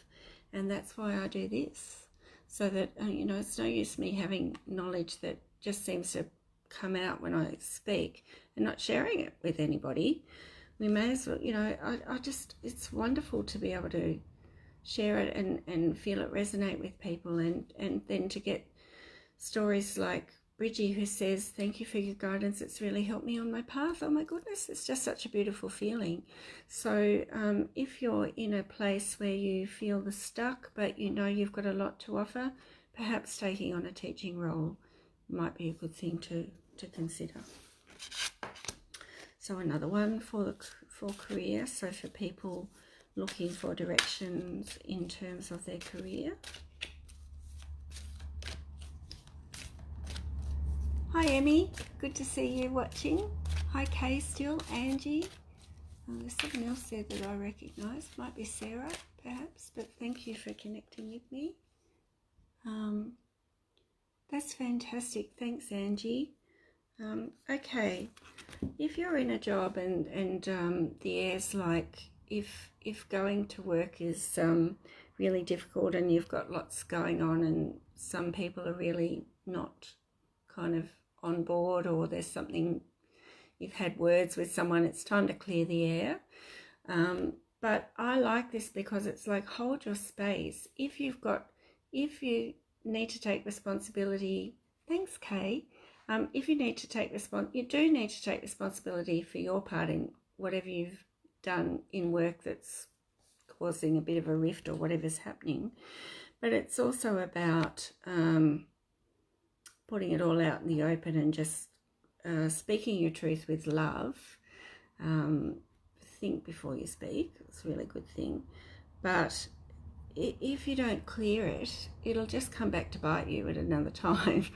And that's why I do this, so that, you know, it's no use me having knowledge that just seems to come out when I speak and not sharing it with anybody. We may as well, you know, I just, it's wonderful to be able to share it and feel it resonate with people, and then to get stories like Bridgie, who says, thank you for your guidance, it's really helped me on my path. Oh my goodness, it's just such a beautiful feeling. So if you're in a place where you feel stuck, but you know you've got a lot to offer, perhaps taking on a teaching role might be a good thing to consider. So another one for career, so for people looking for directions in terms of their career. Hi Emmy, good to see you watching. Hi Kay still, Angie. There's someone else there that I recognise. Might be Sarah perhaps, but thank you for connecting with me. That's fantastic. Thanks Angie. Okay, if you're in a job and the air's like, if going to work is really difficult and you've got lots going on and some people are really not kind of on board, or there's something, you've had words with someone, it's time to clear the air. But I like this because it's like, hold your space. If you need to take responsibility, thanks Kay. If you need to take you do need to take responsibility for your part in whatever you've done in work that's causing a bit of a rift or whatever's happening. But it's also about putting it all out in the open and just speaking your truth with love. Think before you speak. It's a really good thing. But if you don't clear it, it'll just come back to bite you at another time.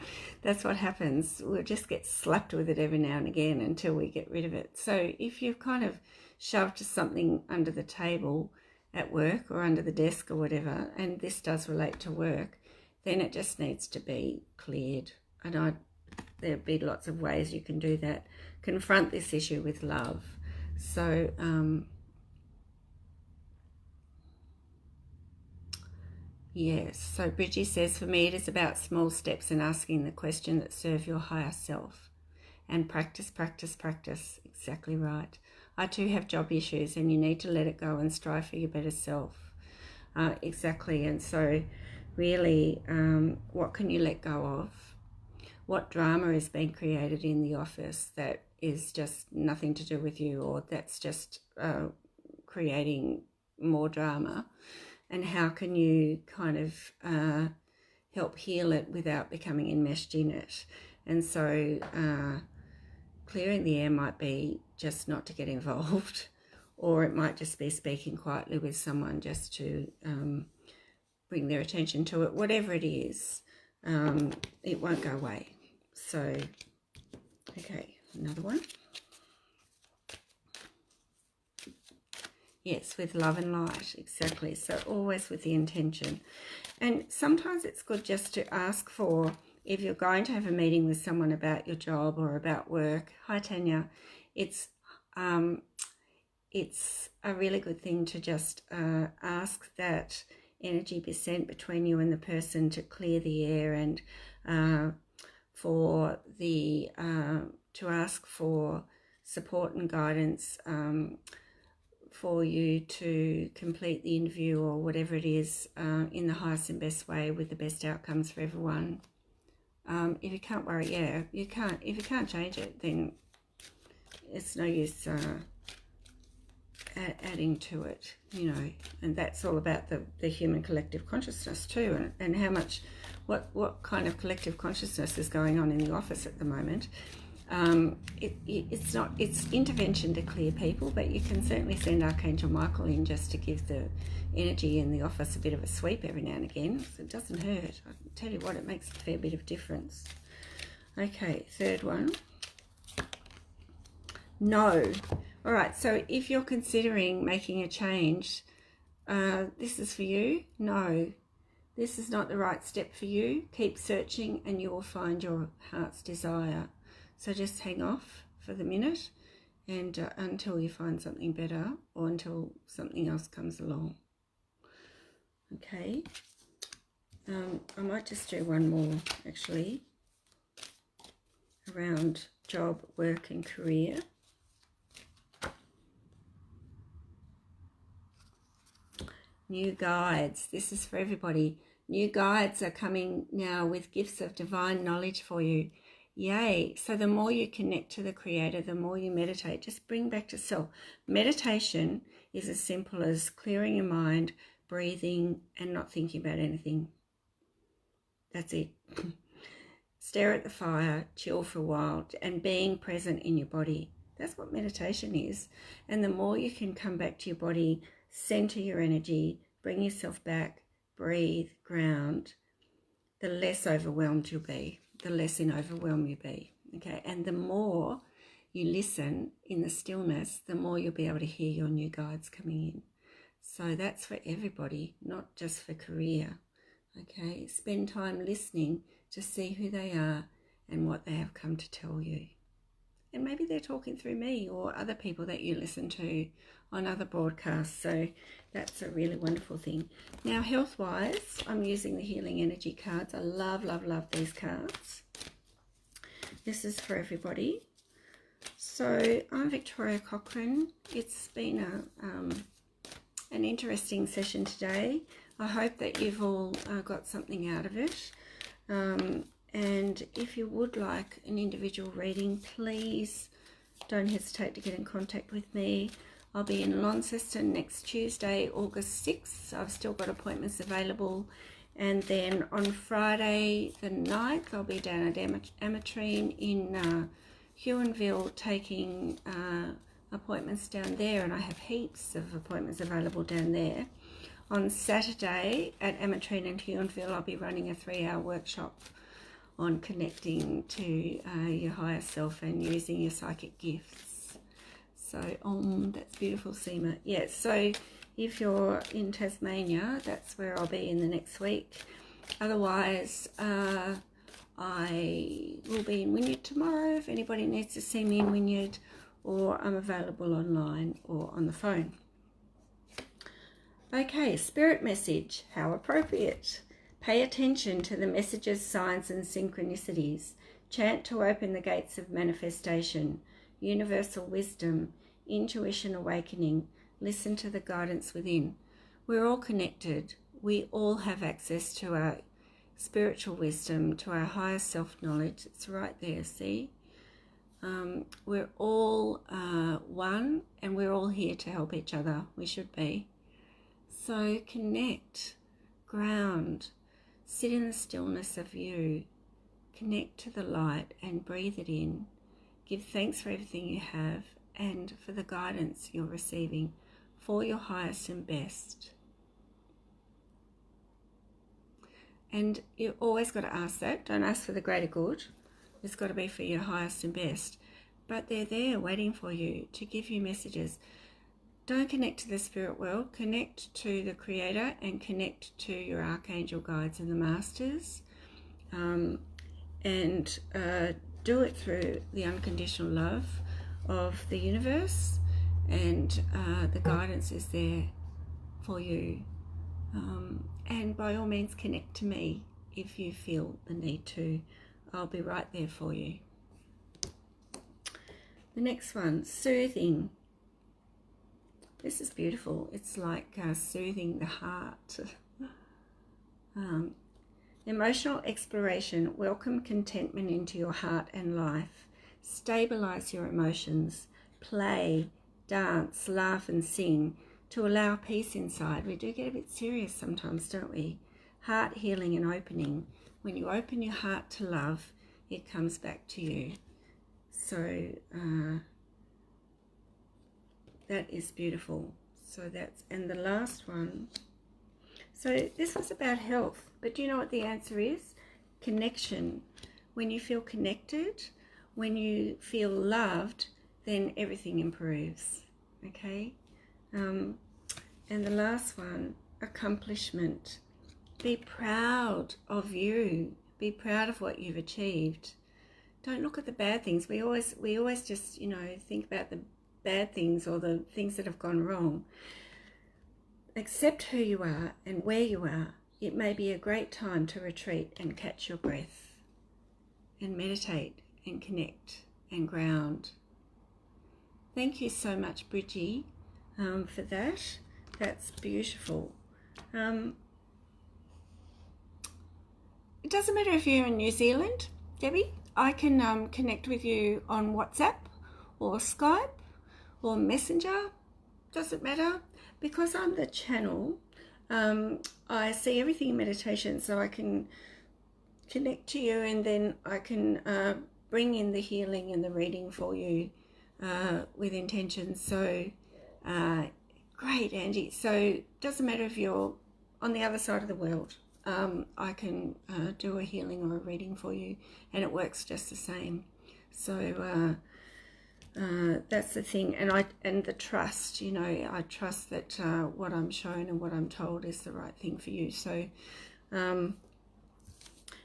That's what happens. We'll just get slapped with it every now and again until we get rid of it. So if you've kind of shoved something under the table at work or under the desk or whatever, and this does relate to work, then it just needs to be cleared. And there'll be lots of ways you can do that. Confront this issue with love. So yes, so Bridgie says, for me it is about small steps and asking the question that serve your higher self. And practice, practice, practice. Exactly right. I too have job issues and you need to let it go and strive for your better self. Exactly. And so really, what can you let go of? What drama is being created in the office that is just nothing to do with you, or that's just creating more drama? And how can you kind of help heal it without becoming enmeshed in it? And so clearing the air might be just not to get involved, or it might just be speaking quietly with someone just to bring their attention to it. Whatever it is, it won't go away. So, okay, another one. Yes, with love and light, exactly. So always with the intention. And sometimes it's good just to ask for, if you're going to have a meeting with someone about your job or about work, hi Tanya, it's a really good thing to just ask that energy be sent between you and the person to clear the air, and to ask for support and guidance for you to complete the interview or whatever it is in the highest and best way with the best outcomes for everyone. If you can't worry, yeah, you can't. If you can't change it, then it's no use adding to it, you know. And that's all about the human collective consciousness too, and how much, what kind of collective consciousness is going on in the office at the moment. It's intervention to clear people, but you can certainly send Archangel Michael in just to give the energy in the office a bit of a sweep every now and again. So it doesn't hurt. I tell you what, it makes a fair bit of difference. Okay, third one. No. All right, so if you're considering making a change, this is for you. No, this is not the right step for you. Keep searching and you will find your heart's desire. So just hang off for the minute and until you find something better or until something else comes along. Okay, I might just do one more actually around job, work and career. New guides. This is for everybody. New guides are coming now with gifts of divine knowledge for you. Yay. So the more you connect to the Creator, the more you meditate. Just bring back to self. Meditation is as simple as clearing your mind, breathing, and not thinking about anything. That's it. Stare at the fire, chill for a while, and being present in your body. That's what meditation is. And the more you can come back to your body, center your energy, bring yourself back, breathe, ground, the less overwhelmed you'll be, the less in overwhelm you'll be. Okay, and the more you listen in the stillness, the more you'll be able to hear your new guides coming in. So that's for everybody, not just for career. Okay, spend time listening to see who they are and what they have come to tell you. And maybe they're talking through me or other people that you listen to on other broadcasts. So that's a really wonderful thing. Now, health-wise, I'm using the Healing Energy cards. I love, love, love these cards. This is for everybody. So I'm Victoria Cochran. It's been an interesting session today. I hope that you've all got something out of it. And if you would like an individual reading, please don't hesitate to get in contact with me. I'll be in Launceston next Tuesday, August 6th. I've still got appointments available. And then on Friday the 9th, I'll be down at Amatrine in Huonville taking appointments down there. And I have heaps of appointments available down there. On Saturday at Amatrine and Huonville, I'll be running a 3-hour workshop on connecting to your higher self and using your psychic gifts. So, that's beautiful, Seema. Yeah, so if you're in Tasmania, that's where I'll be in the next week. Otherwise, I will be in Wynyard tomorrow if anybody needs to see me in Wynyard, or I'm available online or on the phone. Okay, spirit message, how appropriate. Pay attention to the messages, signs and synchronicities. Chant to open the gates of manifestation. Universal wisdom, intuition awakening. Listen to the guidance within. We're all connected. We all have access to our spiritual wisdom, to our higher self-knowledge. It's right there, see? We're all one, and we're all here to help each other. We should be. So connect, ground, sit in the stillness of you, connect to the light and breathe it in. Give thanks for everything you have and for the guidance you're receiving for your highest and best. And you always got to ask that. Don't ask for the greater good. It's got to be for your highest and best. But they're there waiting for you to give you messages. Don't connect to the spirit world, connect to the Creator and connect to your archangel guides and the masters, and do it through the unconditional love of the universe, and the guidance is there for you. And by all means connect to me if you feel the need to. I'll be right there for you. The next one, soothing. This is beautiful. It's like soothing the heart. Emotional exploration. Welcome contentment into your heart and life. Stabilize your emotions. Play, dance, laugh and sing to allow peace inside. We do get a bit serious sometimes, don't we? Heart healing and opening. When you open your heart to love, it comes back to you. So that is beautiful. So that's, and the last one. So this was about health, but do you know what the answer is? Connection. When you feel connected, when you feel loved, then everything improves. Okay. And the last one, accomplishment. Be proud of you. Be proud of what you've achieved. Don't look at the bad things. We always just, think about the bad things or the things that have gone wrong. Accept who you are and where you are. It may be a great time to retreat and catch your breath and meditate and connect and ground. Thank you so much, Bridgie, for that. That's beautiful. It doesn't matter if you're in New Zealand, Debbie. I can connect with you on WhatsApp or Skype or Messenger. Doesn't matter. Because I'm the channel, I see everything in meditation, so I can connect to you, and then I can bring in the healing and the reading for you with intention. So great, Angie. So it doesn't matter if you're on the other side of the world. I can do a healing or a reading for you, and it works just the same. So that's the thing, and the trust. I trust that what I'm shown and what I'm told is the right thing for you. So, and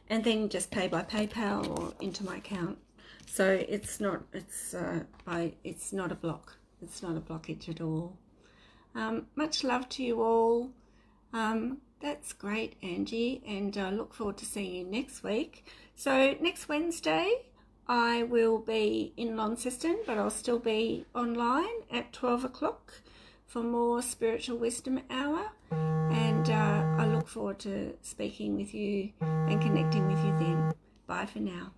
then just pay by PayPal or into my account. So it's not a block. It's not a blockage at all. Much love to you all. That's great, Angie, and I look forward to seeing you next week. So next Wednesday, I will be in Launceston, but I'll still be online at 12 o'clock for more Spiritual Wisdom Hour. And I look forward to speaking with you and connecting with you then. Bye for now.